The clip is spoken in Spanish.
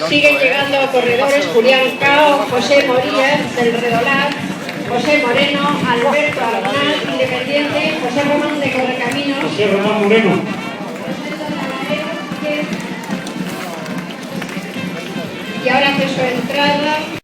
Siguen llegando a corredores Julián Cao, José Morillas del Redolar, José Moreno, Alberto Arnal, Independiente, José Román de Correcaminos, José Román Moreno. Y ahora hace su entrada